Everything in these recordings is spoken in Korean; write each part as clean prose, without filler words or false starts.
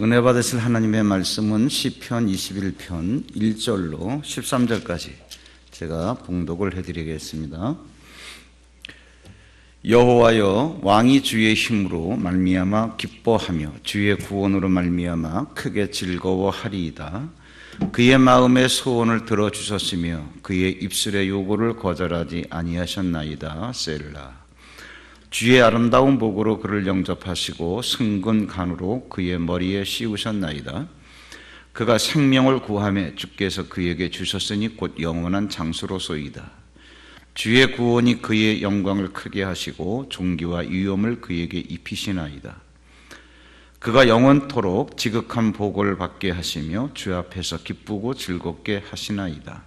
은혜 받으실 하나님의 말씀은 시편 21편 1절로 13절까지 제가 봉독을 해드리겠습니다. 여호와여, 왕이 주의 힘으로 말미암아 기뻐하며 주의 구원으로 말미암아 크게 즐거워하리이다. 그의 마음의 소원을 들어주셨으며 그의 입술의 요구를 거절하지 아니하셨나이다. 셀라. 주의 아름다운 복으로 그를 영접하시고 승근 간으로 그의 머리에 씌우셨나이다. 그가 생명을 구하며 주께서 그에게 주셨으니 곧 영원한 장수로소이다. 주의 구원이 그의 영광을 크게 하시고 존귀와 위엄을 그에게 입히시나이다. 그가 영원토록 지극한 복을 받게 하시며 주 앞에서 기쁘고 즐겁게 하시나이다.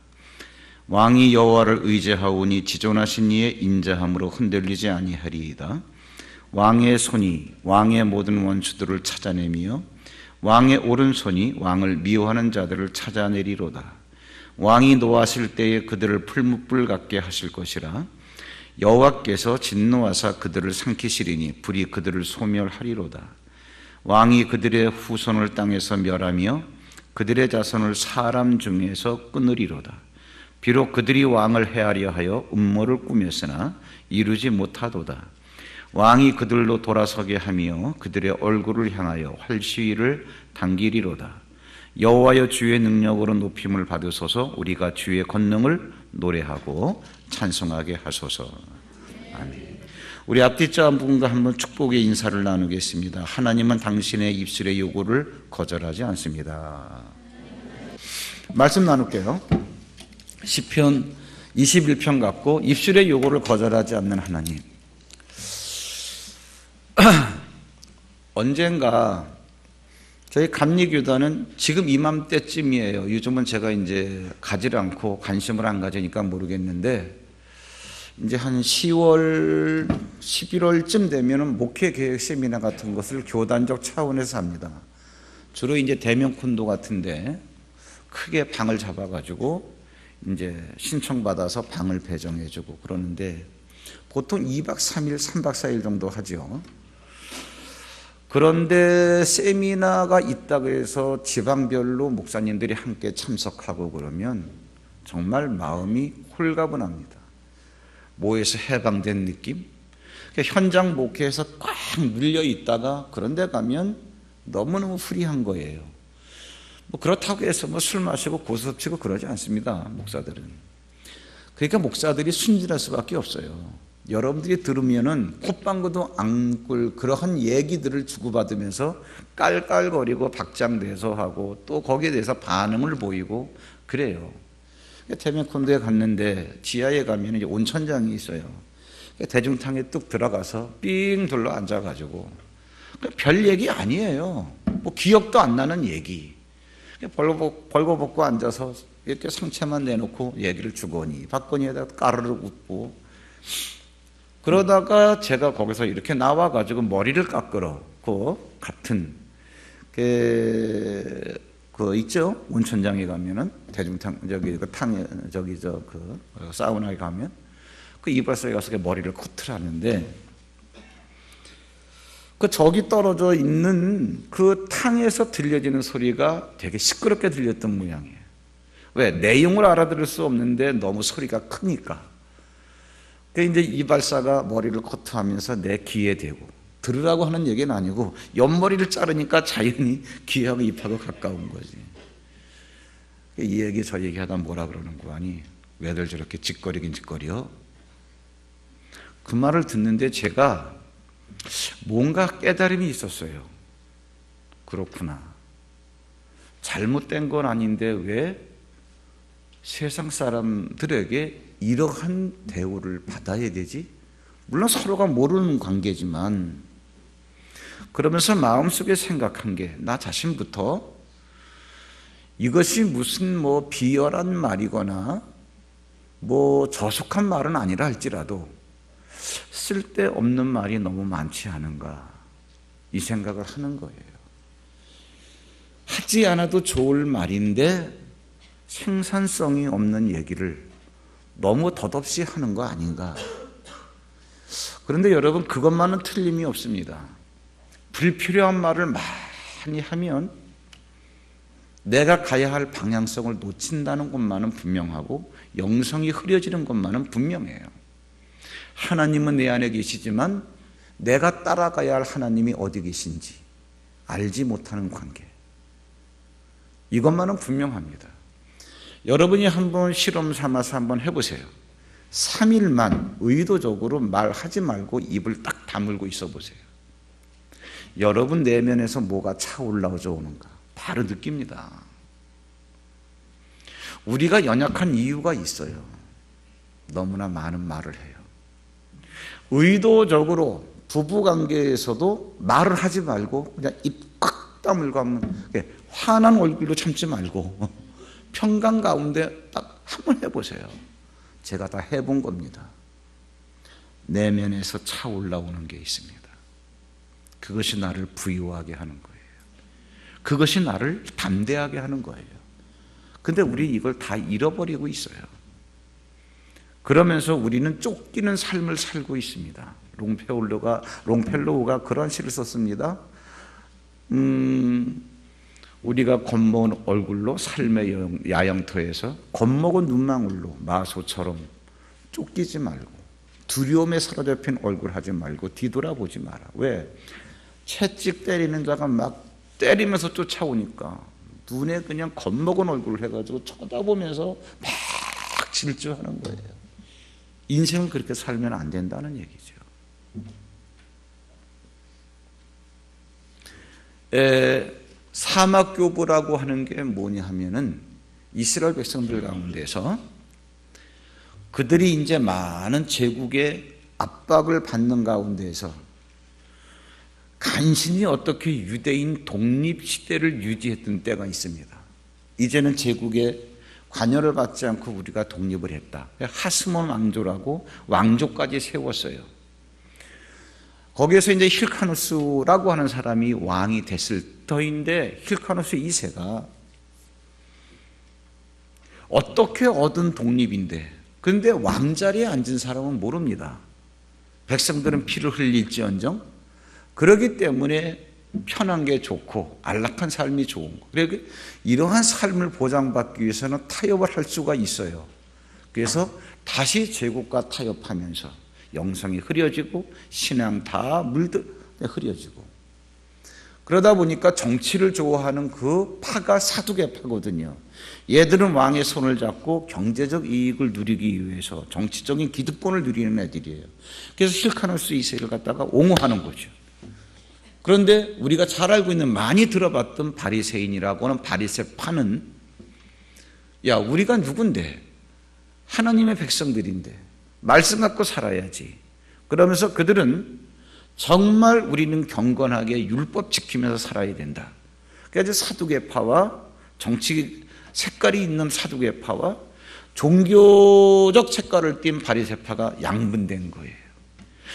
왕이 여호와를 의지하오니 지존하신 이의 인자함으로 흔들리지 아니하리이다. 왕의 손이 왕의 모든 원수들을 찾아내며 왕의 오른손이 왕을 미워하는 자들을 찾아내리로다. 왕이 노하실 때에 그들을 풀무불 같게 하실 것이라. 여호와께서 진노하사 그들을 삼키시리니 불이 그들을 소멸하리로다. 왕이 그들의 후손을 땅에서 멸하며 그들의 자손을 사람 중에서 끊으리로다. 비록 그들이 왕을 해하려 하여 음모를 꾸몄으나 이루지 못하도다. 왕이 그들로 돌아서게 하며 그들의 얼굴을 향하여 활시위를 당기리로다. 여호와여, 주의 능력으로 높임을 받으소서. 우리가 주의 권능을 노래하고 찬송하게 하소서. 아멘. 우리 앞뒤자 한 분과 한번 축복의 인사를 나누겠습니다. 하나님은 당신의 입술의 요구를 거절하지 않습니다. 말씀 나눌게요. 시편 21편 같고 입술의 요구를 거절하지 않는 하나님. 언젠가 저희 감리교단은 지금 이맘때쯤이에요. 요즘은 제가 이제 가지를 않고 관심을 안 가지니까 모르겠는데 이제 한 10월, 11월쯤 되면은 목회 계획 세미나 같은 것을 교단적 차원에서 합니다. 주로 이제 대면 콘도 같은데 크게 방을 잡아가지고 이제 신청받아서 방을 배정해주고 그러는데 보통 2박 3일, 3박 4일 정도 하죠. 그런데 세미나가 있다고 해서 지방별로 목사님들이 함께 참석하고 그러면 정말 마음이 홀가분합니다. 뭐에서 해방된 느낌? 현장 목회에서 꽉 눌려 있다가 그런데 가면 너무너무 프리한 거예요. 뭐 그렇다고 해서 뭐 술 마시고 고스톱치고 그러지 않습니다. 목사들은. 그러니까 목사들이 순진할 수밖에 없어요. 여러분들이 들으면은 콧방구도 안 꿀 그러한 얘기들을 주고받으면서 깔깔거리고 박장대소 하고 또 거기에 대해서 반응을 보이고 그래요. 대면 콘도에 갔는데 지하에 가면 이제 온천장이 있어요. 대중탕에 뚝 들어가서 삥 둘러 앉아가지고 별 얘기 아니에요. 뭐 기억도 안 나는 얘기. 벌거벗고 앉아서 이렇게 상체만 내놓고 얘기를 주거니 받거니에다가 까르르 웃고 그러다가 제가 거기서 이렇게 나와가지고 머리를 깎으러고 같은 그 있죠? 온천장에 가면은 대중탕 사우나에 가면 그 이발소에 가서 머리를 커트하는데 그 저기 떨어져 있는 그 탕에서 들려지는 소리가 되게 시끄럽게 들렸던 모양이에요. 왜? 내용을 알아들을 수 없는데 너무 소리가 크니까. 그러니까 이제 이발사가 머리를 커트하면서 내 귀에 대고 들으라고 하는 얘기는 아니고 옆머리를 자르니까 자연히 귀하고 입하고 가까운 거지. 이 얘기 저 얘기하다 뭐라 그러는 거 아니? 왜들 저렇게 짓거리긴 짓거려? 그 말을 듣는데 제가 뭔가 깨달음이 있었어요. 그렇구나. 잘못된 건 아닌데 왜 세상 사람들에게 이러한 대우를 받아야 되지? 물론 서로가 모르는 관계지만 그러면서 마음속에 생각한 게 나 자신부터 이것이 무슨 뭐 비열한 말이거나 뭐 저속한 말은 아니라 할지라도 쓸데없는 말이 너무 많지 않은가 이 생각을 하는 거예요. 하지 않아도 좋을 말인데 생산성이 없는 얘기를 너무 덧없이 하는 거 아닌가. 그런데 여러분 그것만은 틀림이 없습니다. 불필요한 말을 많이 하면 내가 가야 할 방향성을 놓친다는 것만은 분명하고 영성이 흐려지는 것만은 분명해요. 하나님은 내 안에 계시지만 내가 따라가야 할 하나님이 어디 계신지 알지 못하는 관계, 이것만은 분명합니다. 여러분이 한번 실험 삼아서 한번 해보세요. 3일만 의도적으로 말하지 말고 입을 딱 다물고 있어 보세요. 여러분 내면에서 뭐가 차올라져 오는가 바로 느낍니다. 우리가 연약한 이유가 있어요. 너무나 많은 말을 해요. 의도적으로 부부관계에서도 말을 하지 말고 그냥 입 꽉 다물고 하면 화난 얼굴로 참지 말고 평강 가운데 딱 한번 해보세요. 제가 다 해본 겁니다. 내면에서 차올라오는 게 있습니다. 그것이 나를 부유하게 하는 거예요. 그것이 나를 담대하게 하는 거예요. 근데 우리 이걸 다 잃어버리고 있어요. 그러면서 우리는 쫓기는 삶을 살고 있습니다. 롱펠로우가 그런 시를 썼습니다. 우리가 겁먹은 얼굴로 삶의 야영터에서 겁먹은 눈망울로 마소처럼 쫓기지 말고 두려움에 사로잡힌 얼굴 하지 말고 뒤돌아보지 마라. 왜? 채찍 때리는 자가 막 때리면서 쫓아오니까 눈에 그냥 겁먹은 얼굴을 해가지고 쳐다보면서 막 질주하는 거예요. 인생을 그렇게 살면 안 된다는 얘기죠. 사막교부라고 하는 게 뭐냐 하면은 이스라엘 백성들 가운데서 그들이 이제 많은 제국의 압박을 받는 가운데서 간신히 어떻게 유대인 독립시대를 유지했던 때가 있습니다. 이제는 제국의 관여를 받지 않고 우리가 독립을 했다. 하스몬 왕조라고 왕조까지 세웠어요. 거기에서 이제 힐카누스라고 하는 사람이 왕이 됐을 터인데 힐카누스 2세가 어떻게 얻은 독립인데 그런데 왕자리에 앉은 사람은 모릅니다. 백성들은 피를 흘릴지언정 그러기 때문에 편한 게 좋고 안락한 삶이 좋은 거. 그래서 이러한 삶을 보장받기 위해서는 타협을 할 수가 있어요. 그래서 다시 제국과 타협하면서 영성이 흐려지고 신앙 다 흐려지고 그러다 보니까 정치를 좋아하는 그 파가 사두개파거든요. 얘들은 왕의 손을 잡고 경제적 이익을 누리기 위해서 정치적인 기득권을 누리는 애들이에요. 그래서 힐카누스 2세를 갖다가 옹호하는 거죠. 그런데 우리가 잘 알고 있는 많이 들어봤던 바리새인이라고 하는 바리새파는 야 우리가 누군데 하나님의 백성들인데 말씀 갖고 살아야지. 그러면서 그들은 정말 우리는 경건하게 율법 지키면서 살아야 된다. 그래서 사두개파와 정치 색깔이 있는 사두개파와 종교적 색깔을 띤 바리새파가 양분된 거예요.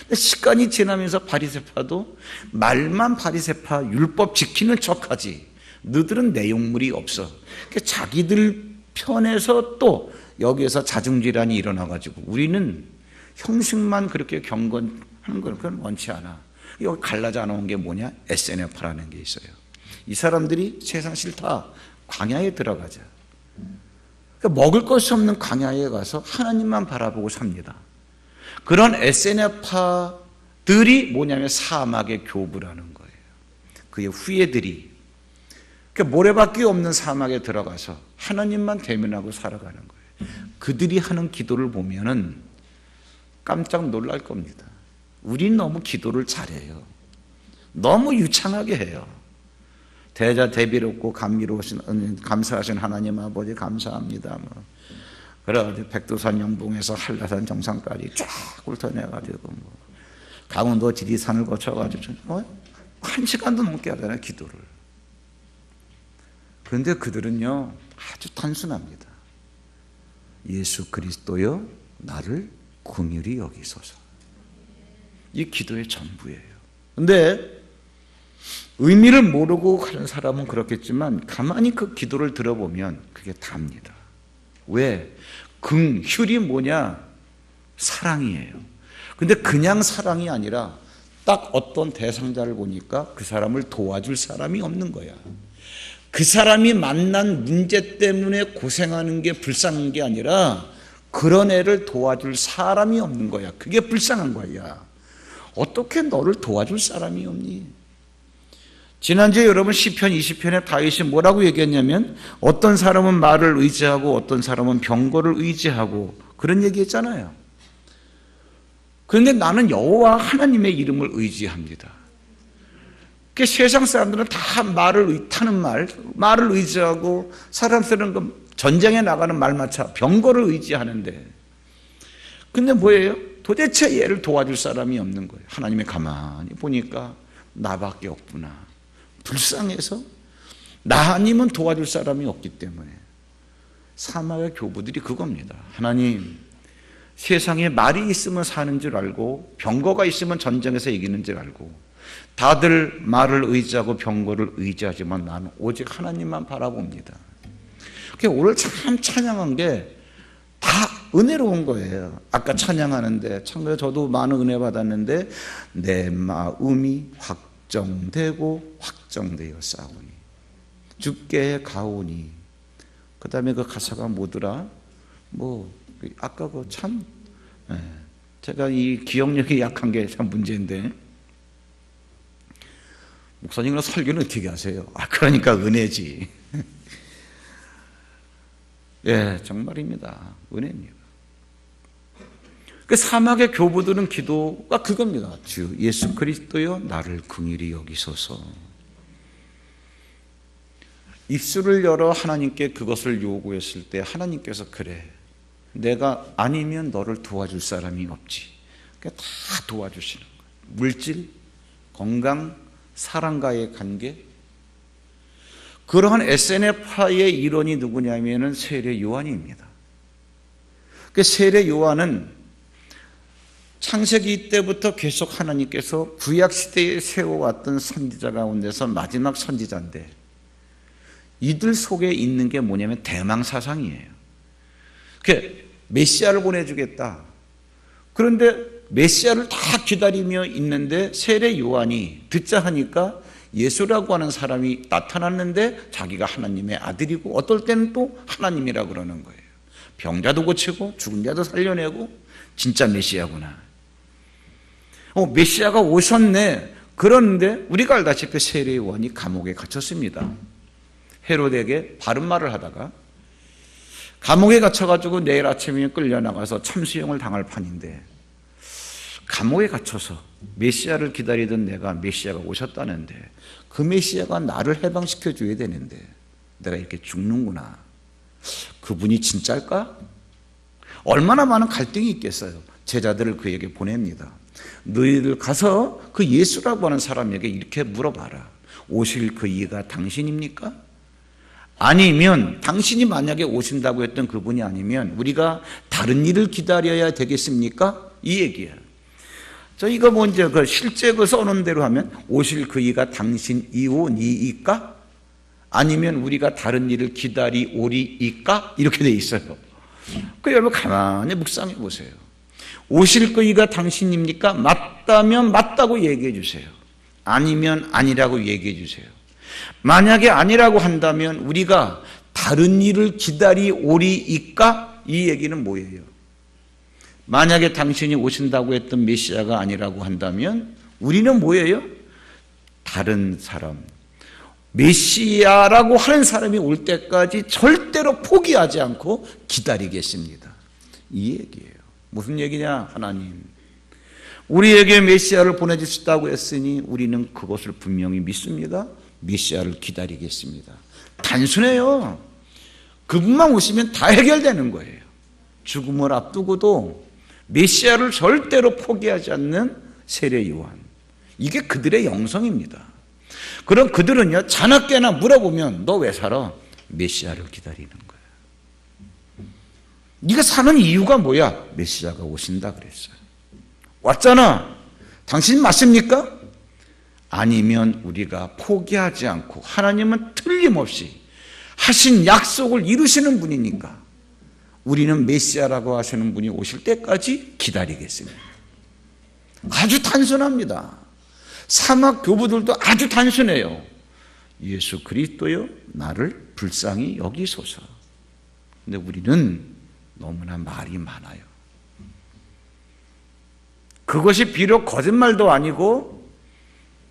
근데 시간이 지나면서 바리새파도 말만 바리새파 율법 지키는 척하지 너들은 내용물이 없어. 그러니까 자기들 편에서 또 여기에서 자중질환이 일어나가지고 우리는 형식만 그렇게 경건하는 건 그건 원치 않아. 여기 갈라져 나온 게 뭐냐? SNF라는 게 있어요. 이 사람들이 세상 싫다. 광야에 들어가자. 그러니까 먹을 것이 없는 광야에 가서 하나님만 바라보고 삽니다. 그런 SNF들이 뭐냐면 사막의 교부라는 거예요. 그의 후예들이 그러니까 모래밖에 없는 사막에 들어가서 하나님만 대면하고 살아가는 거예요. 그들이 하는 기도를 보면은 깜짝 놀랄 겁니다. 우린 너무 기도를 잘해요. 너무 유창하게 해요. 대자 대비롭고 감사하신 하나님 아버지 감사합니다. 그래가지고 백두산 영봉에서 한라산 정상까지 쫙 훑어내가지고 강원도 지리산을 거쳐가지고 1시간도 넘게 하잖아요 기도를. 그런데 그들은요 아주 단순합니다. 예수 그리스도여 나를 긍휼히 여기소서. 이 기도의 전부예요. 그런데 의미를 모르고 가는 사람은 그렇겠지만 가만히 그 기도를 들어보면 그게 답니다. 왜? 긍휼이 뭐냐? 사랑이에요. 근데 그냥 사랑이 아니라 딱 어떤 대상자를 보니까 그 사람을 도와줄 사람이 없는 거야. 그 사람이 만난 문제 때문에 고생하는 게 불쌍한 게 아니라 그런 애를 도와줄 사람이 없는 거야. 그게 불쌍한 거야. 어떻게 너를 도와줄 사람이 없니? 지난주에 여러분 시편 20편에 다윗이 뭐라고 얘기했냐면 어떤 사람은 말을 의지하고 어떤 사람은 병거를 의지하고 그런 얘기했잖아요. 그런데 나는 여호와 하나님의 이름을 의지합니다. 그 세상 사람들은 다 말을 타는 말을 의지하고 사람들은 그 전쟁에 나가는 말마차 병거를 의지하는데 근데 뭐예요? 도대체 얘를 도와줄 사람이 없는 거예요. 하나님이 가만히 보니까 나밖에 없구나. 불쌍해서 나 아니면 도와줄 사람이 없기 때문에 사마의 교부들이 그겁니다. 하나님, 세상에 말이 있으면 사는 줄 알고 병거가 있으면 전쟁에서 이기는 줄 알고 다들 말을 의지하고 병거를 의지하지만 나는 오직 하나님만 바라봅니다. 오늘 참 찬양한 게 다 은혜로운 거예요. 아까 찬양하는데 참 저도 많은 은혜 받았는데 내 마음이 확정되고 확정되어 싸우니 주께 가오니 그 다음에 그 가사가 뭐더라? 아까 그 참 제가 이 기억력이 약한 게 참 문제인데 목사님은 설교는 어떻게 하세요? 그러니까 은혜지. 예, 정말입니다. 은혜입니다. 그 사막의 교부들은 기도가 그겁니다. 주 예수 그리스도여 나를 긍휼히 여기소서. 입술을 열어 하나님께 그것을 요구했을 때 하나님께서 그래, 내가 아니면 너를 도와줄 사람이 없지. 그러니까 다 도와주시는 거예요. 물질, 건강, 사랑과의 관계. 그러한 SNF파의 일원이 누구냐면은 세례 요한입니다. 그 세례 요한은 창세기 때부터 계속 하나님께서 구약 시대에 세워왔던 선지자 가운데서 마지막 선지자인데 이들 속에 있는 게 뭐냐면 대망 사상이에요. 메시아를 보내주겠다. 그런데 메시아를 다 기다리며 있는데 세례 요한이 듣자 하니까 예수라고 하는 사람이 나타났는데 자기가 하나님의 아들이고 어떨 때는 또 하나님이라 그러는 거예요. 병자도 고치고 죽은 자도 살려내고 진짜 메시아구나. 메시아가 오셨네. 그런데 우리가 알다시피 세례 요한이 감옥에 갇혔습니다. 헤롯에게 바른 말을 하다가 감옥에 갇혀가지고 내일 아침에 끌려나가서 참수형을 당할 판인데 감옥에 갇혀서 메시아를 기다리던 내가 메시아가 오셨다는데 그 메시아가 나를 해방시켜 줘야 되는데 내가 이렇게 죽는구나. 그분이 진짜일까? 얼마나 많은 갈등이 있겠어요. 제자들을 그에게 보냅니다. 너희들 가서 그 예수라고 하는 사람에게 이렇게 물어봐라. 오실 그 이가 당신입니까? 아니면 당신이 만약에 오신다고 했던 그분이 아니면 우리가 다른 일을 기다려야 되겠습니까? 이 얘기야. 저희가 먼저 실제 써놓은 대로 하면 오실 그 이가 당신이오니이까? 아니면 우리가 다른 일을 기다리오리이까? 이렇게 돼 있어요. 여러분 가만히 묵상해 보세요. 오실 그 이가 당신입니까? 맞다면 맞다고 얘기해 주세요. 아니면 아니라고 얘기해 주세요. 만약에 아니라고 한다면 우리가 다른 일을 기다리오리이까? 이 얘기는 뭐예요? 만약에 당신이 오신다고 했던 메시아가 아니라고 한다면 우리는 뭐예요? 다른 사람, 메시아라고 하는 사람이 올 때까지 절대로 포기하지 않고 기다리겠습니다. 이 얘기예요. 무슨 얘기냐? 하나님, 우리에게 메시아를 보내주셨다고 했으니 우리는 그것을 분명히 믿습니다. 메시아를 기다리겠습니다. 단순해요. 그분만 오시면 다 해결되는 거예요. 죽음을 앞두고도 메시아를 절대로 포기하지 않는 세례 요한. 이게 그들의 영성입니다. 그럼 그들은요, 자나깨나 물어보면 너 왜 살아? 메시아를 기다리는 거예요. 네가 사는 이유가 뭐야? 메시아가 오신다 그랬어요. 왔잖아. 당신 맞습니까? 아니면 우리가 포기하지 않고 하나님은 틀림없이 하신 약속을 이루시는 분이니까 우리는 메시아라고 하시는 분이 오실 때까지 기다리겠습니다. 아주 단순합니다. 사막 교부들도 아주 단순해요. 예수 그리스도여 나를 불쌍히 여기소서. 근데 우리는 너무나 말이 많아요. 그것이 비록 거짓말도 아니고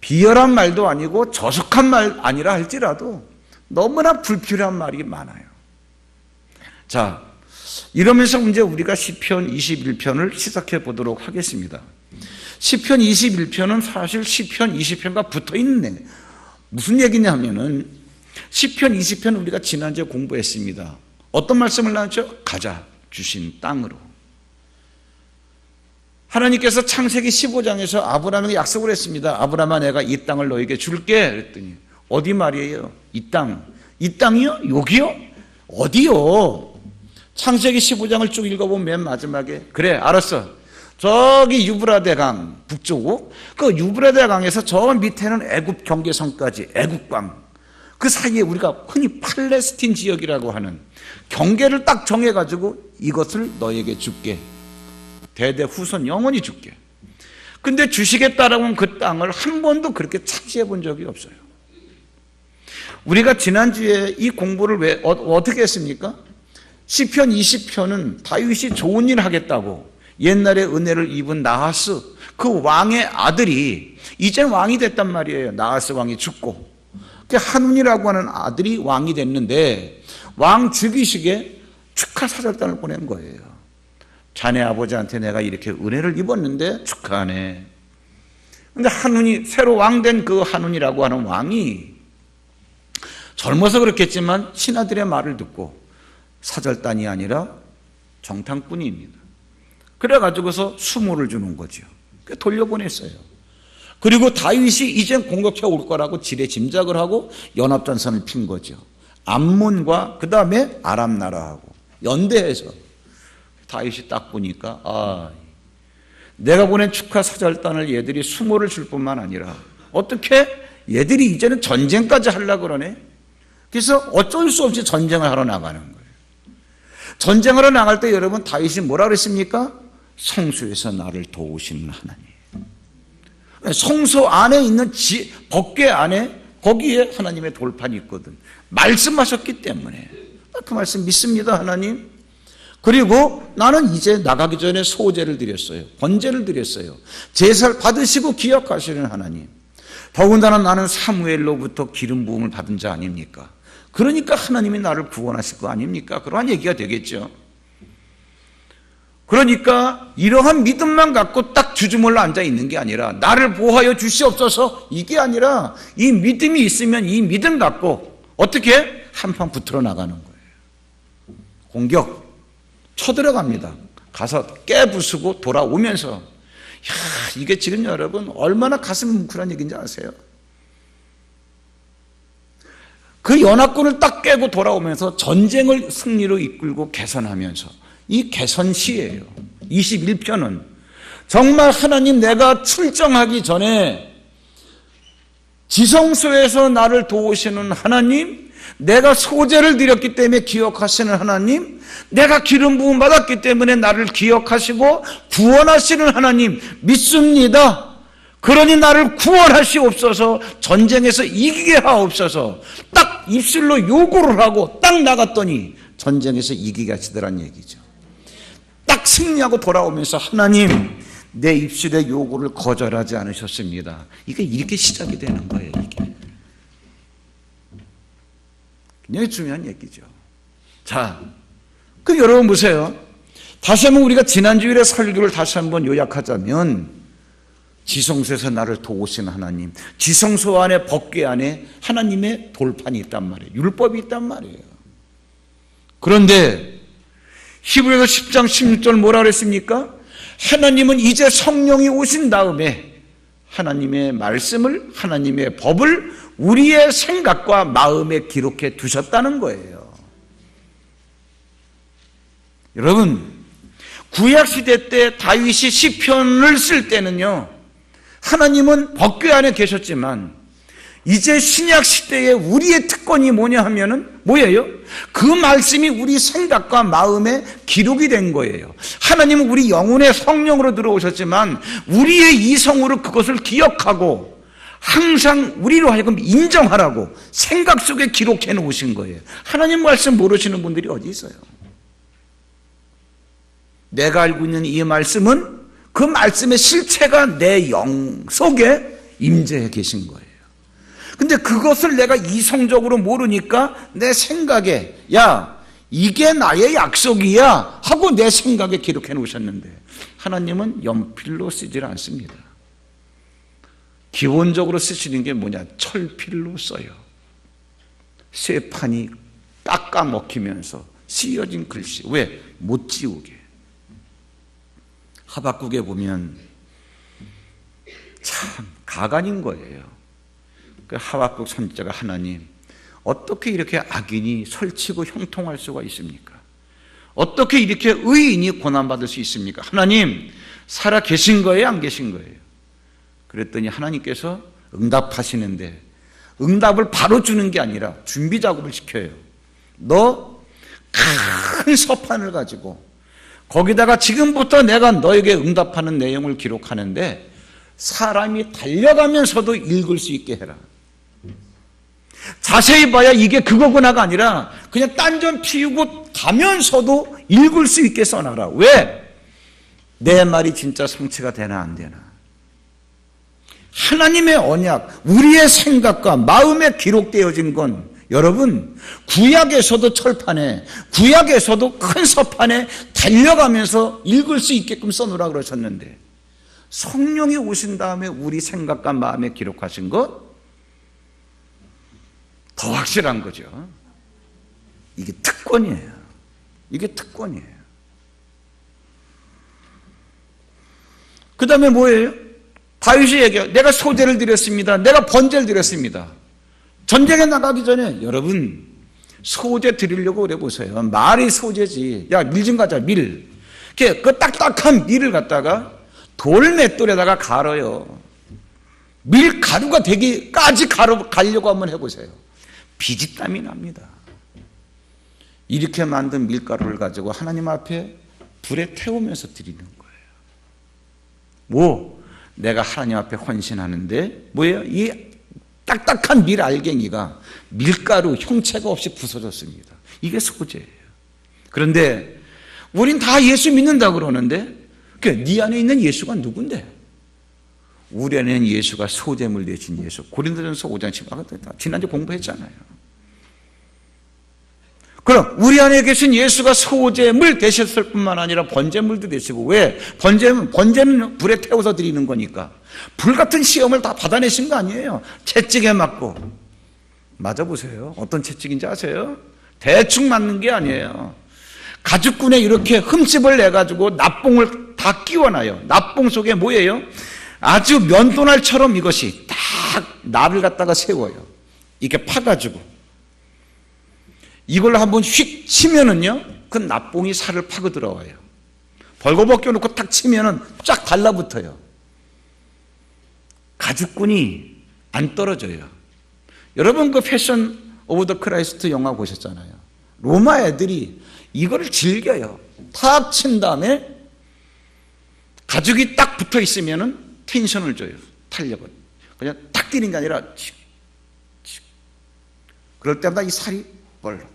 비열한 말도 아니고 저속한 말 아니라 할지라도 너무나 불필요한 말이 많아요. 자, 이러면서 이제 우리가 시편 21편을 시작해 보도록 하겠습니다. 시편 21편은 사실 시편 20편과 붙어 있네. 무슨 얘기냐면은 시편 20편 우리가 지난주에 공부했습니다. 어떤 말씀을 나왔죠? 가자 주신 땅으로. 하나님께서 창세기 15장에서 아브라함에게 약속을 했습니다. 아브라함아 내가 이 땅을 너에게 줄게 그랬더니 어디 말이에요? 이 땅. 이 땅이요? 여기요? 어디요? 창세기 15장을 쭉 읽어보면 맨 마지막에 그래 알았어. 저기 유브라데 강 북쪽 그 유브라데 강에서 저 밑에는 애굽 경계선까지 애굽강 그 사이에 우리가 흔히 팔레스틴 지역이라고 하는 경계를 딱 정해가지고 이것을 너에게 줄게. 대대 후손 영원히 줄게. 근데 주시겠다라고 하면 그 땅을 한 번도 그렇게 차지해 본 적이 없어요. 우리가 지난주에 이 공부를 어떻게 했습니까? 시편 20편은 다윗이 좋은 일 하겠다고 옛날에 은혜를 입은 나하스 그 왕의 아들이 이제 왕이 됐단 말이에요. 나하스 왕이 죽고 한운이라고 하는 아들이 왕이 됐는데 왕 즉위식에 축하 사절단을 보낸 거예요. 자네 아버지한테 내가 이렇게 은혜를 입었는데 축하하네. 근데 한운이 새로 왕된 그 한운이라고 하는 왕이 젊어서 그렇겠지만 신하들의 말을 듣고 사절단이 아니라 정탐꾼입니다. 그래가지고서 수모를 주는 거죠. 돌려보냈어요. 그리고 다윗이 이젠 공격해 올 거라고 지레 짐작을 하고 연합전선을 핀 거죠. 암몬과 그 다음에 아람 나라하고 연대해서 다윗이 딱 보니까 내가 보낸 축하 사절단을 얘들이 수모를 줄 뿐만 아니라 어떻게 얘들이 이제는 전쟁까지 하려고 그러네. 그래서 어쩔 수 없이 전쟁을 하러 나가는 거예요. 전쟁하러 나갈 때 여러분 다윗이 뭐라 그랬습니까? 성소에서 나를 도우시는 하나님. 성소 안에 있는 법궤 안에 거기에 하나님의 돌판이 있거든. 말씀하셨기 때문에 그 말씀 믿습니다 하나님. 그리고 나는 이제 나가기 전에 소제를 드렸어요. 번제를 드렸어요. 제사를 받으시고 기억하시는 하나님. 더군다나 나는 사무엘로부터 기름 부음을 받은 자 아닙니까? 그러니까 하나님이 나를 구원하실 거 아닙니까? 그러한 얘기가 되겠죠. 그러니까 이러한 믿음만 갖고 딱 주저몰라 앉아 있는 게 아니라 나를 보호하여 주시옵소서 이게 아니라 이 믿음이 있으면 이 믿음 갖고 어떻게 한판 붙들어 나가는 거예요. 공격 쳐들어갑니다. 가서 깨부수고 돌아오면서 이게 지금 여러분 얼마나 가슴 뭉클한 얘기인지 아세요? 그 연합군을 딱 깨고 돌아오면서 전쟁을 승리로 이끌고 개선하면서 이 개선시예요. 21편은 정말 하나님 내가 출정하기 전에 지성소에서 나를 도우시는 하나님, 내가 소제를 드렸기 때문에 기억하시는 하나님, 내가 기름 부음 받았기 때문에 나를 기억하시고 구원하시는 하나님 믿습니다. 그러니 나를 구원하시옵소서. 전쟁에서 이기게 하옵소서. 딱 입술로 요구를 하고 딱 나갔더니 전쟁에서 이기게 하시더란 얘기죠. 딱 승리하고 돌아오면서 하나님 내 입술의 요구를 거절하지 않으셨습니다. 이게 이렇게 시작이 되는 거예요. 이게 굉장히 중요한 얘기죠. 자, 그 여러분 보세요. 다시 한번 우리가 지난주일의 설교를 다시 한번 요약하자면 지성소에서 나를 도우시는 하나님, 지성소 안에 법궤 안에 하나님의 돌판이 있단 말이에요. 율법이 있단 말이에요. 그런데 히브리서 10장 16절 뭐라 그랬습니까? 하나님은 이제 성령이 오신 다음에 하나님의 말씀을, 하나님의 법을 우리의 생각과 마음에 기록해 두셨다는 거예요. 여러분, 구약시대 때 다윗이 시편을 쓸 때는요, 하나님은 법궤 안에 계셨지만 이제 신약 시대에 우리의 특권이 뭐냐 하면은 뭐예요? 그 말씀이 우리 생각과 마음에 기록이 된 거예요. 하나님은 우리 영혼의 성령으로 들어오셨지만 우리의 이성으로 그것을 기억하고 항상 우리로 하여금 인정하라고 생각 속에 기록해 놓으신 거예요. 하나님 말씀 모르시는 분들이 어디 있어요? 내가 알고 있는 이 말씀은 그 말씀의 실체가 내 영 속에 임재해 계신 거예요. 근데 그것을 내가 이성적으로 모르니까 내 생각에 야 이게 나의 약속이야 하고 내 생각에 기록해 놓으셨는데 하나님은 연필로 쓰질 않습니다. 기본적으로 쓰시는 게 뭐냐? 철필로 써요. 쇠판이 깎아 먹히면서 씌어진 글씨. 왜? 못 지우게. 하박국에 보면 참 가관인 거예요. 그 하박국 선지자가 하나님 어떻게 이렇게 악인이 설치고 형통할 수가 있습니까? 어떻게 이렇게 의인이 고난받을 수 있습니까? 하나님 살아 계신 거예요? 안 계신 거예요? 그랬더니 하나님께서 응답하시는데 응답을 바로 주는 게 아니라 준비 작업을 시켜요. 너 큰 서판을 가지고 거기다가 지금부터 내가 너에게 응답하는 내용을 기록하는데 사람이 달려가면서도 읽을 수 있게 해라. 자세히 봐야 이게 그거구나가 아니라 그냥 딴전 피우고 가면서도 읽을 수 있게 써놔라. 왜? 내 말이 진짜 성취가 되나 안 되나. 하나님의 언약, 우리의 생각과 마음에 기록되어진 건 여러분 구약에서도 철판에 구약에서도 큰 서판에 달려가면서 읽을 수 있게끔 써놓으라 그러셨는데 성령이 오신 다음에 우리 생각과 마음에 기록하신 것 더 확실한 거죠. 이게 특권이에요. 이게 특권이에요. 그 다음에 뭐예요? 다윗이 얘기해요. 내가 소제를 드렸습니다. 내가 번제를 드렸습니다. 전쟁에 나가기 전에 여러분 소제 드리려고 그래 보세요. 말이 소제지. 야, 밀 좀 가자, 밀. 그 딱딱한 밀을 갖다가 돌맷돌에다가 갈아요. 밀가루가 되기까지 가려고 한번 해보세요. 비지땀이 납니다. 이렇게 만든 밀가루를 가지고 하나님 앞에 불에 태우면서 드리는 거예요. 뭐? 내가 하나님 앞에 헌신하는데 뭐예요? 이 딱딱한 밀 알갱이가 밀가루 형체가 없이 부서졌습니다. 이게 소재예요. 그런데 우린 다 예수 믿는다 그러는데 네 안에 있는 예수가 누군데? 우리 안에는 예수가 소재물 되신 예수. 고린도전서 5장 10절 지난주 공부했잖아요. 그럼 우리 안에 계신 예수가 소재물 되셨을 뿐만 아니라 번제물도 되시고 왜? 번제는 불에 태워서 드리는 거니까 불같은 시험을 다 받아내신 거 아니에요. 채찍에 맞고 맞아보세요. 어떤 채찍인지 아세요? 대충 맞는 게 아니에요. 가죽끈에 이렇게 흠집을 내가지고 납봉을 다 끼워놔요. 납봉 속에 뭐예요? 아주 면도날처럼 이것이 딱 납을 갖다가 세워요. 이렇게 파가지고 이걸 한번 휙 치면은요, 그 납봉이 살을 파고 들어와요. 벌거벗겨 놓고 탁 치면은 쫙 달라붙어요. 가죽끈이 안 떨어져요. 여러분 그 패션 오브 더 크라이스트 영화 보셨잖아요. 로마 애들이 이거를 즐겨요. 탁 친 다음에 가죽이 딱 붙어 있으면은 텐션을 줘요. 탄력을. 그냥 탁 뛰는 게 아니라 칙, 칙. 그럴 때마다 이 살이 벌렁.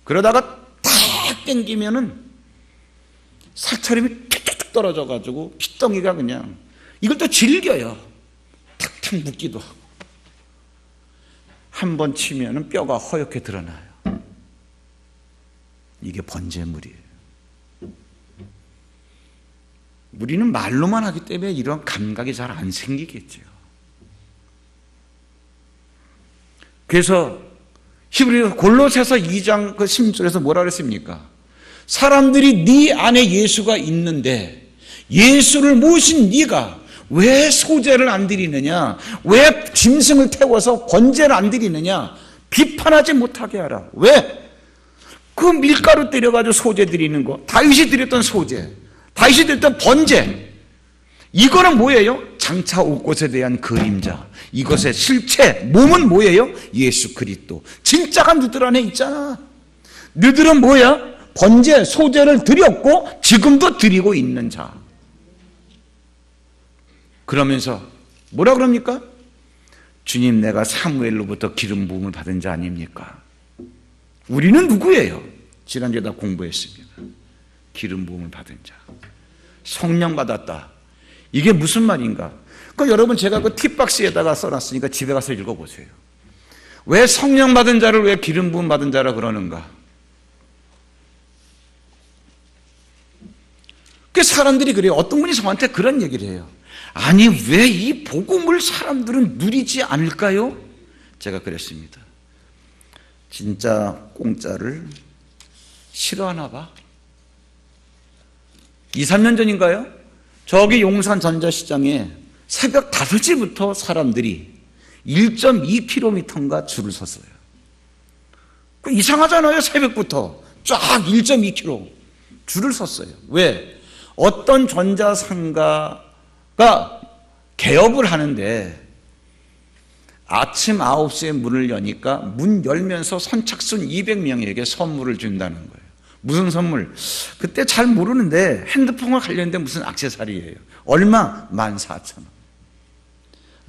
그러다가 탁 당기면은 살처럼이 툭툭툭 떨어져가지고 피덩이가 그냥 이걸 또 즐겨요. 탁탁 묶기도 하고. 한 번 치면은 뼈가 허옇게 드러나요. 이게 번제물이에요. 우리는 말로만 하기 때문에 이런 감각이 잘 안 생기겠죠. 그래서 히브리 골로새서 2장 그 16절에서 뭐라 그랬습니까? 사람들이 네 안에 예수가 있는데 예수를 모신 네가 왜 소제를 안 드리느냐? 왜 짐승을 태워서 번제를 안 드리느냐? 비판하지 못하게 하라. 왜? 그 밀가루 때려가지고 소제 드리는 거, 다윗이 드렸던 소제, 다윗이 드렸던 번제, 이거는 뭐예요? 장차 올 것에 대한 그림자. 이것의 실체, 몸은 뭐예요? 예수 그리스도. 진짜가 너희들 안에 있잖아. 너희들은 뭐야? 번제, 소제를 드렸고 지금도 드리고 있는 자. 그러면서 뭐라 그럽니까? 주님, 내가 사무엘로부터 기름 부음을 받은 자 아닙니까? 우리는 누구예요? 지난주에 다 공부했습니다. 기름 부음을 받은 자, 성령 받았다. 이게 무슨 말인가? 여러분, 제가 그 팁박스에다가 써놨으니까 집에 가서 읽어보세요. 왜 성령 받은 자를 왜 기름 부음 받은 자라 그러는가? 그 사람들이 그래요. 어떤 분이 저한테 그런 얘기를 해요. 아니, 왜 이 복음을 사람들은 누리지 않을까요? 제가 그랬습니다. 진짜 공짜를 싫어하나 봐. 2, 3년 전인가요? 저기 용산 전자시장에 새벽 5시부터 사람들이 1.2km인가 줄을 섰어요. 이상하잖아요. 새벽부터 쫙 1.2km 줄을 섰어요. 왜? 어떤 전자상가가 개업을 하는데 아침 9시에 문을 여니까 문 열면서 선착순 200명에게 선물을 준다는 거예요. 무슨 선물? 그때 잘 모르는데 핸드폰과 관련된 무슨 액세서리예요. 얼마? 14,000원.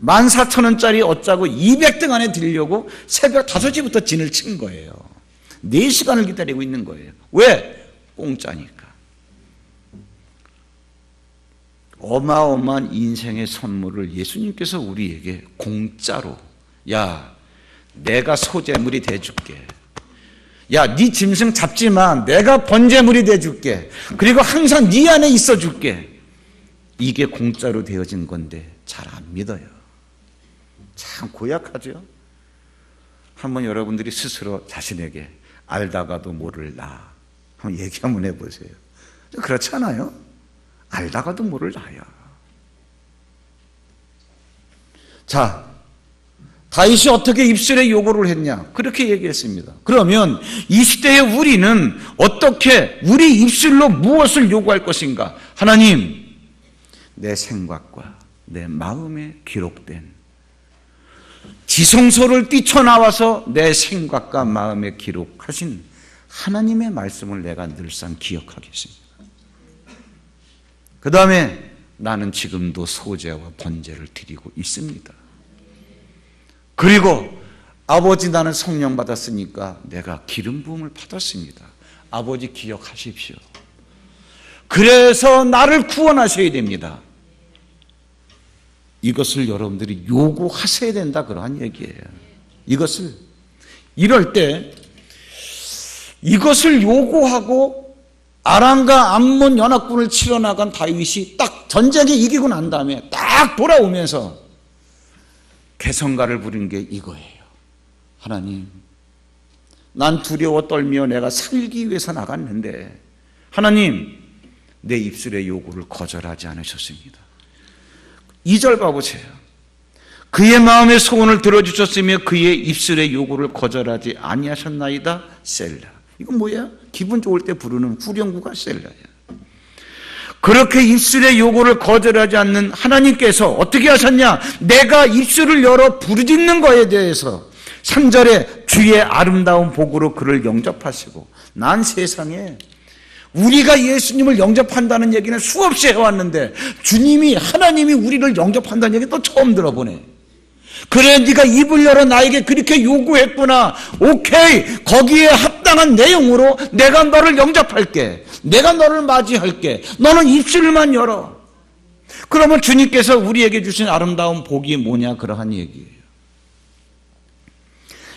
14,000원짜리 어짜고 200등 안에 들려고 새벽 5시부터 진을 친 거예요. 4시간을 기다리고 있는 거예요. 왜? 공짜니까. 어마어마한 인생의 선물을 예수님께서 우리에게 공짜로, 야, 내가 소재물이 돼줄게. 야, 네 짐승 잡지만 내가 번제물이 돼줄게. 그리고 항상 네 안에 있어줄게. 이게 공짜로 되어진 건데 잘 안 믿어요. 참 고약하죠. 한번 여러분들이 스스로 자신에게 알다가도 모를 나 한번 얘기 한번 해보세요. 그렇지 않아요? 알다가도 모를 나야. 자, 다윗이 어떻게 입술에 요구를 했냐? 그렇게 얘기했습니다. 그러면 이 시대의 우리는 어떻게 우리 입술로 무엇을 요구할 것인가? 하나님, 내 생각과 내 마음에 기록된 지성소를 뛰쳐나와서 내 생각과 마음에 기록하신 하나님의 말씀을 내가 늘상 기억하겠습니다. 그 다음에 나는 지금도 소제와 번제를 드리고 있습니다. 그리고 아버지, 나는 성령 받았으니까 내가 기름 부음을 받았습니다. 아버지 기억하십시오. 그래서 나를 구원하셔야 됩니다. 이것을 여러분들이 요구하셔야 된다, 그러한 얘기예요. 이것을 이럴 때 이것을 요구하고 아람과 암몬 연합군을 치러 나간 다윗이 딱 전쟁에 이기고 난 다음에 딱 돌아오면서 개성가를 부른 게 이거예요. 하나님, 난 두려워 떨며 내가 살기 위해서 나갔는데 하나님, 내 입술의 요구를 거절하지 않으셨습니다. 2절 봐보세요. 그의 마음의 소원을 들어주셨으며 그의 입술의 요구를 거절하지 아니하셨나이다. 셀라. 이건 뭐야? 기분 좋을 때 부르는 후렴구가 셀라야. 그렇게 입술의 요구를 거절하지 않는 하나님께서 어떻게 하셨냐? 내가 입술을 열어 부르짖는 거에 대해서 3절에 주의 아름다운 복으로 그를 영접하시고, 난 세상에 우리가 예수님을 영접한다는 얘기는 수없이 해왔는데 주님이, 하나님이 우리를 영접한다는 얘기 또 처음 들어보네. 그래, 네가 입을 열어 나에게 그렇게 요구했구나. 오케이, 거기에 합당한 내용으로 내가 너를 영접할게. 내가 너를 맞이할게. 너는 입술만 열어. 그러면 주님께서 우리에게 주신 아름다운 복이 뭐냐? 그러한 얘기예요.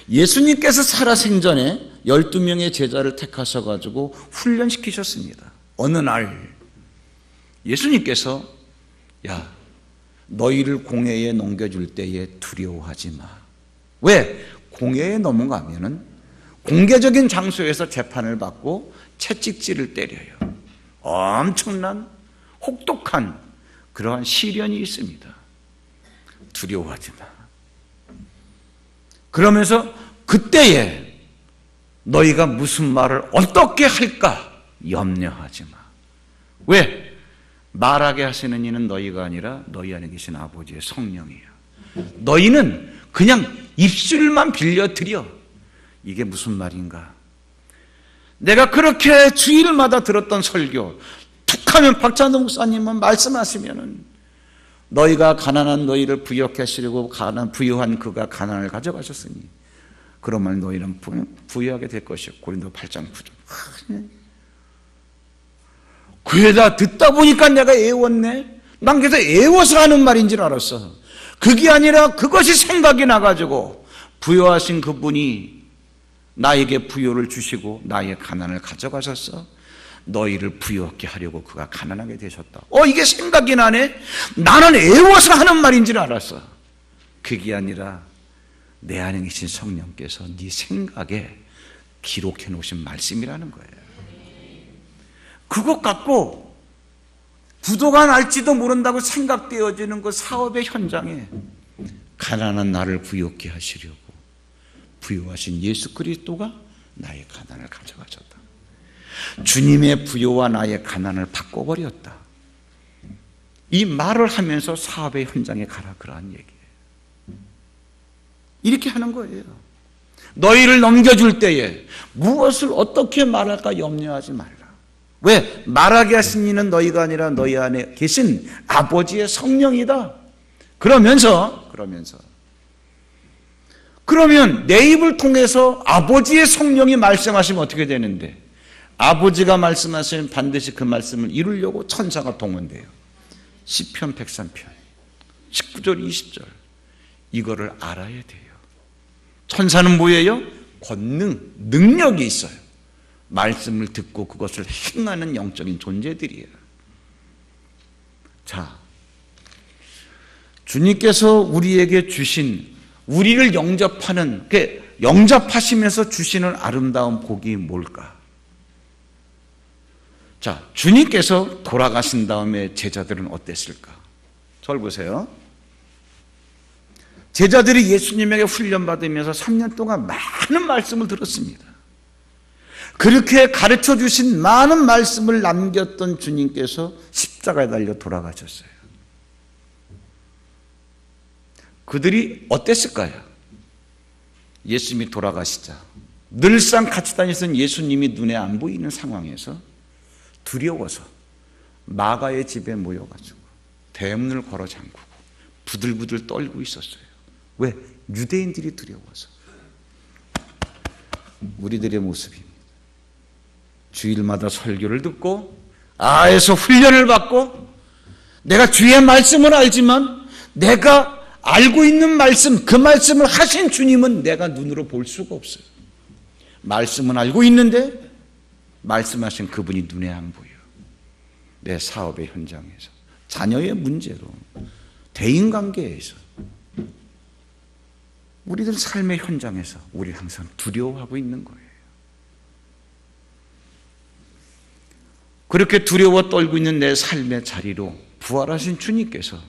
예수님께서 살아생전에 12명의 제자를 택하셔가지고 훈련시키셨습니다. 어느 날 예수님께서, 야, 너희를 공회에 넘겨줄 때에 두려워하지 마. 왜? 공회에 넘어가면은 공개적인 장소에서 재판을 받고 채찍질을 때려요. 엄청난 혹독한 그러한 시련이 있습니다. 두려워하지 마. 그러면서 그때에 너희가 무슨 말을 어떻게 할까 염려하지 마. 왜? 말하게 하시는 이는 너희가 아니라 너희 안에 계신 아버지의 성령이에요. 너희는 그냥 입술만 빌려드려. 이게 무슨 말인가? 내가 그렇게 주일마다 들었던 설교, 툭하면 박찬도 목사님은 말씀하시면은 너희가 가난한 너희를 부유케 하시려고 부유한 그가 가난을 가져가셨으니 그러면 너희는 부유하게 될 것이요. 고린도 8장 9절. 그러다 듣다 보니까 내가 애웠네. 난 그래서 애워서 하는 말인 줄 알았어. 그게 아니라 그것이 생각이 나가지고 부유하신 그분이 나에게 부유를 주시고 나의 가난을 가져가셨어. 너희를 부유하게 하려고 그가 가난하게 되셨다. 이게 생각이 나네. 나는 애워서 하는 말인 줄 알았어. 그게 아니라 내 안에 계신 성령께서 네 생각에 기록해 놓으신 말씀이라는 거예요. 그것 갖고 부도가 날지도 모른다고 생각되어지는 그 사업의 현장에 가난한 나를 부유케 하시려고 부유하신 예수 그리스도가 나의 가난을 가져가셨다. 주님의 부요와 나의 가난을 바꿔버렸다. 이 말을 하면서 사업의 현장에 가라 그러한 얘기예요. 이렇게 하는 거예요. 너희를 넘겨줄 때에 무엇을 어떻게 말할까 염려하지 말라. 왜? 말하게 하신 이는 너희가 아니라 너희 안에 계신 아버지의 성령이다. 그러면 내 입을 통해서 아버지의 성령이 말씀하시면 어떻게 되는데? 아버지가 말씀하시면 반드시 그 말씀을 이루려고 천사가 동원돼요. 시편 103편 19절 20절 이거를 알아야 돼요. 천사는 뭐예요? 권능, 능력이 있어요. 말씀을 듣고 그것을 행하는 영적인 존재들이에요. 자, 주님께서 우리에게 주신, 우리를 영접하는, 영접하시면서 주시는 아름다운 복이 뭘까? 자, 주님께서 돌아가신 다음에 제자들은 어땠을까? 저를 보세요. 제자들이 예수님에게 훈련받으면서 3년 동안 많은 말씀을 들었습니다. 그렇게 가르쳐 주신 많은 말씀을 남겼던 주님께서 십자가에 달려 돌아가셨어요. 그들이 어땠을까요? 예수님이 돌아가시자 늘상 같이 다니던 예수님이 눈에 안 보이는 상황에서 두려워서 마가의 집에 모여가지고 대문을 걸어 잠그고 부들부들 떨고 있었어요. 왜? 유대인들이 두려워서. 우리들의 모습입니다. 주일마다 설교를 듣고 아에서 훈련을 받고 내가 주의 말씀을 알지만 내가 알고 있는 말씀, 그 말씀을 하신 주님은 내가 눈으로 볼 수가 없어요. 말씀은 알고 있는데 말씀하신 그분이 눈에 안 보여. 내 사업의 현장에서, 자녀의 문제로, 대인관계에서, 우리들 삶의 현장에서 우리 항상 두려워하고 있는 거예요. 그렇게 두려워 떨고 있는 내 삶의 자리로 부활하신 주님께서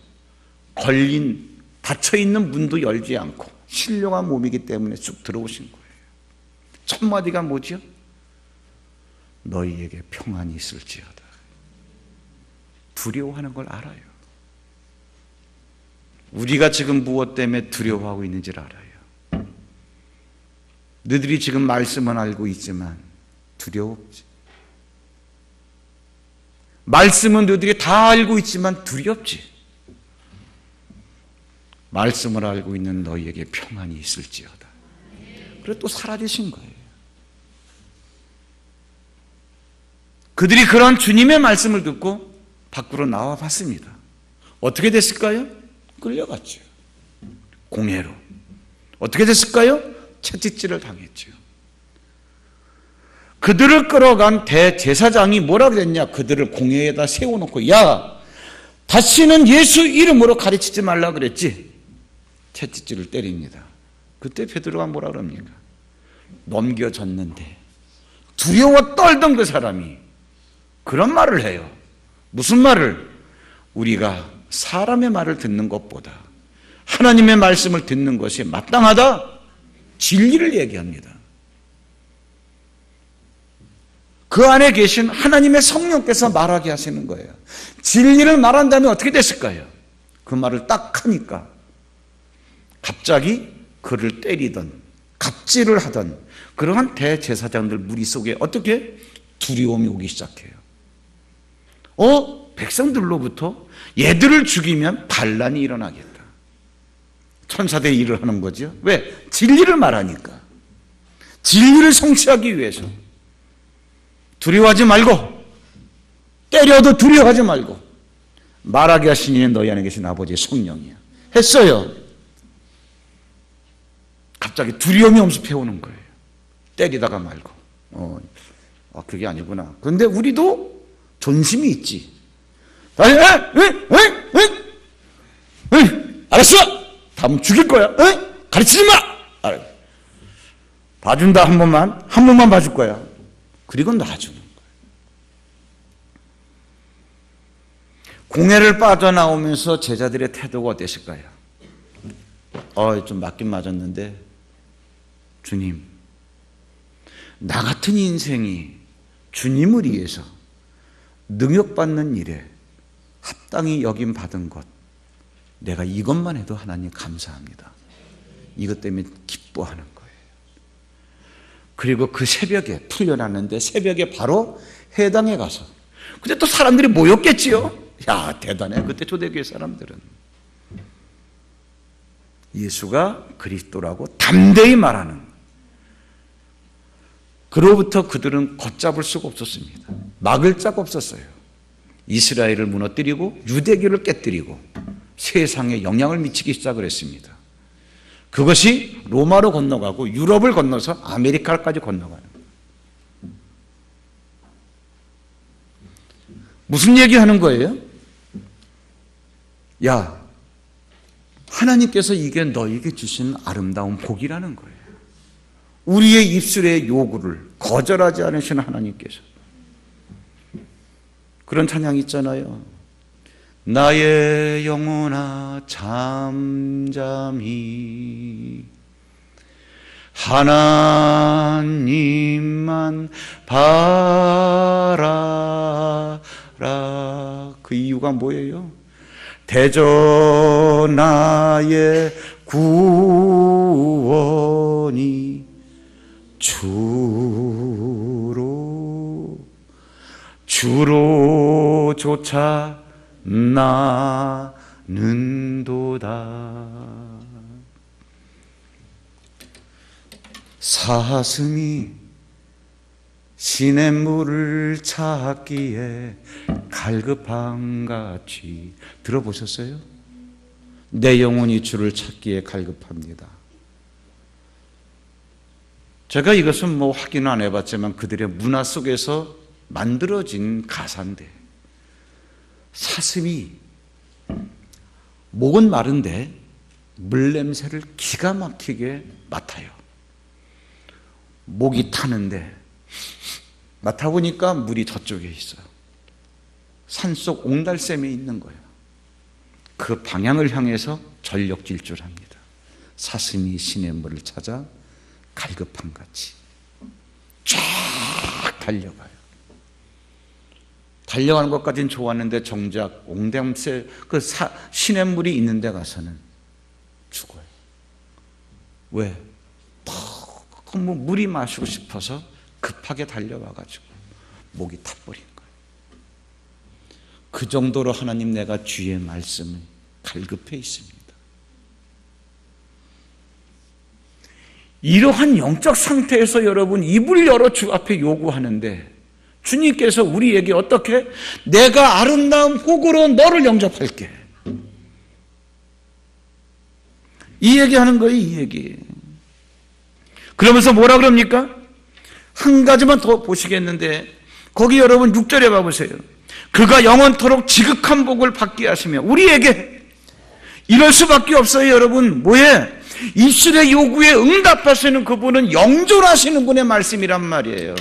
닫혀있는 문도 열지 않고 신령한 몸이기 때문에 쑥 들어오신 거예요. 첫 마디가 뭐죠? 너희에게 평안이 있을지어다. 두려워하는 걸 알아요. 우리가 지금 무엇 때문에 두려워하고 있는지를 알아요. 너희들이 지금 말씀은 알고 있지만 두려웠지. 말씀은 너희들이 다 알고 있지만 두렵지. 말씀을 알고 있는 너희에게 평안이 있을지어다. 그래 또 사라지신 거예요. 그들이 그런 주님의 말씀을 듣고 밖으로 나와 봤습니다. 어떻게 됐을까요? 끌려갔죠. 공회로. 어떻게 됐을까요? 채찍질을 당했죠. 그들을 끌어간 대제사장이 뭐라 그랬냐? 그들을 공회에다 세워놓고 야, 다시는 예수 이름으로 가르치지 말라 그랬지. 채찍질을 때립니다. 그때 베드로가 뭐라 그럽니까? 넘겨졌는데 두려워 떨던 그 사람이 그런 말을 해요. 무슨 말을? 우리가 사람의 말을 듣는 것보다 하나님의 말씀을 듣는 것이 마땅하다. 진리를 얘기합니다. 그 안에 계신 하나님의 성령께서 말하게 하시는 거예요. 진리를 말한다면 어떻게 됐을까요? 그 말을 딱 하니까 갑자기 그를 때리던 갑질을 하던 그러한 대제사장들 무리 속에 어떻게 두려움이 오기 시작해요. 백성들로부터 얘들을 죽이면 반란이 일어나겠다. 천사들이 일을 하는 거죠. 왜? 진리를 말하니까. 진리를 성취하기 위해서. 두려워하지 말고, 때려도 두려워하지 말고, 말하게 하신 이는 너희 안에 계신 아버지의 성령이야. 했어요. 갑자기 두려움이 엄습해오는 거예요. 때리다가 말고. 그게 아니구나. 그런데 우리도 존심이 있지. 알았어! 다음 죽일 거야. 가르치지 마! 봐준다, 한 번만 봐줄 거야. 그리고 놔주는 거야. 공회를 빠져나오면서 제자들의 태도가 어땠을까요? 좀 맞긴 맞았는데, 주님, 나 같은 인생이 주님을 위해서 능욕받는 일에 합당히 여김 받은 것, 내가 이것만 해도 하나님 감사합니다. 이것 때문에 기뻐하는 거예요. 그리고 그 새벽에 풀려났는데 새벽에 바로 회당에 가서, 근데 또 사람들이 모였겠지요. 야, 대단해. 그때 초대교회 사람들은 예수가 그리스도라고 담대히 말하는, 그로부터 그들은 걷잡을 수가 없었습니다. 막을 자가 없었어요. 이스라엘을 무너뜨리고 유대교를 깨뜨리고 세상에 영향을 미치기 시작을 했습니다. 그것이 로마로 건너가고 유럽을 건너서 아메리카까지 건너가는 거예요. 무슨 얘기하는 거예요? 야, 하나님께서 이게 너에게 주신 아름다운 복이라는 거예요. 우리의 입술의 요구를 거절하지 않으시는 하나님께서. 그런 찬양이 있잖아요. 나의 영혼아 잠잠히 하나님만 바라라. 그 이유가 뭐예요? 대저 나의 구원이 주로조차 나는도다. 사슴이 시냇물을 찾기에 갈급한 같이, 들어보셨어요? 내 영혼이 주를 찾기에 갈급합니다. 제가 이것은 확인은 안 해봤지만 그들의 문화 속에서 만들어진 가사인데, 사슴이 목은 마른데 물 냄새를 기가 막히게 맡아요. 목이 타는데 맡아보니까 물이 저쪽에 있어요. 산속 옹달샘에 있는 거예요. 그 방향을 향해서 전력 질주합니다. 사슴이 시냇물을 찾아 갈급한 같이 쫙 달려가요. 달려가는 것까지는 좋았는데 정작 옹달샘 그 시냇물이 있는 데 가서는 죽어요. 왜? 너무 물이 마시고 싶어서 급하게 달려와가지고 목이 타버린 거예요. 그 정도로 하나님, 내가 주의 말씀을 갈급해 있습니다. 이러한 영적 상태에서 여러분 입을 열어 주 앞에 요구하는데, 주님께서 우리에게 어떻게? 내가 아름다운 복으로 너를 영접할게. 이 얘기하는 거예요, 이 얘기. 그러면서 뭐라 그럽니까? 한 가지만 더 보시겠는데, 거기 여러분 6절에 봐보세요. 그가 영원토록 지극한 복을 받게 하시며, 우리에게 이럴 수밖에 없어요, 여러분. 뭐에? 입술의 요구에 응답하시는 그분은 영존하시는 분의 말씀이란 말이에요.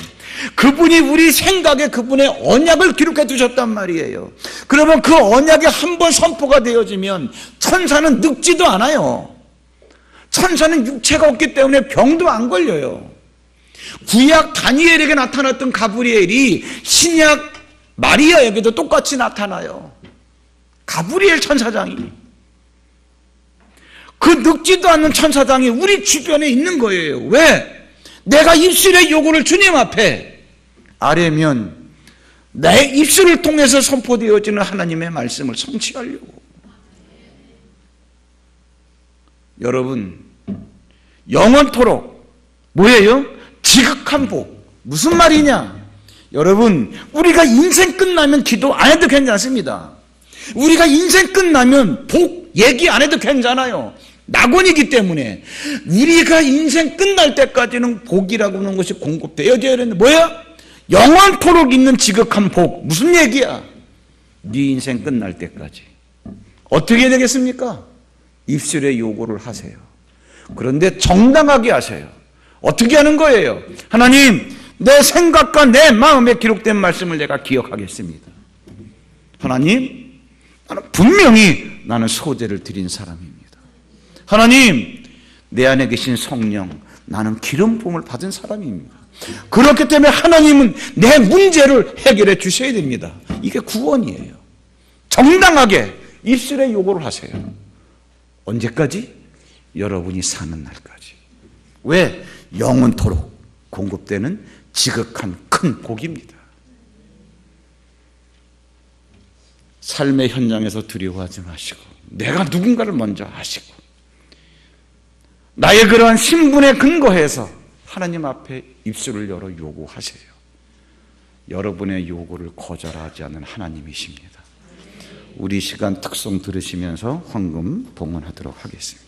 그분이 우리 생각에 그분의 언약을 기록해 두셨단 말이에요. 그러면 그 언약이 한번 선포가 되어지면 천사는 늙지도 않아요. 천사는 육체가 없기 때문에 병도 안 걸려요. 구약 다니엘에게 나타났던 가브리엘이 신약 마리아에게도 똑같이 나타나요. 가브리엘 천사장이. 그 늙지도 않는 천사장이 우리 주변에 있는 거예요. 왜? 내가 입술의 요구를 주님 앞에 아뢰면 내 입술을 통해서 선포되어지는 하나님의 말씀을 성취하려고. 여러분, 영원토록 뭐예요? 지극한 복. 무슨 말이냐? 여러분, 우리가 인생 끝나면 기도 안 해도 괜찮습니다. 우리가 인생 끝나면 복 얘기 안 해도 괜찮아요. 낙원이기 때문에 우리가 인생 끝날 때까지는 복이라고 하는 것이 공급되어져야 되는데 뭐야? 영원토록 있는 지극한 복. 무슨 얘기야? 네 인생 끝날 때까지. 어떻게 해야 되겠습니까? 입술의 요구를 하세요. 그런데 정당하게 하세요. 어떻게 하는 거예요? 하나님, 내 생각과 내 마음에 기록된 말씀을 내가 기억하겠습니다. 하나님, 분명히 나는 소재를 드린 사람입니다. 하나님, 내 안에 계신 성령, 나는 기름 부음을 받은 사람입니다. 그렇기 때문에 하나님은 내 문제를 해결해 주셔야 됩니다. 이게 구원이에요. 정당하게 입술의 요구를 하세요. 언제까지? 여러분이 사는 날까지. 왜? 영원토록 공급되는 지극한 큰 복입니다. 삶의 현장에서 두려워하지 마시고 내가 누군가를 먼저 아시고 나의 그러한 신분에 근거해서 하나님 앞에 입술을 열어 요구하세요. 여러분의 요구를 거절하지 않는 하나님이십니다. 우리 시간 특송 들으시면서 헌금 봉헌하도록 하겠습니다.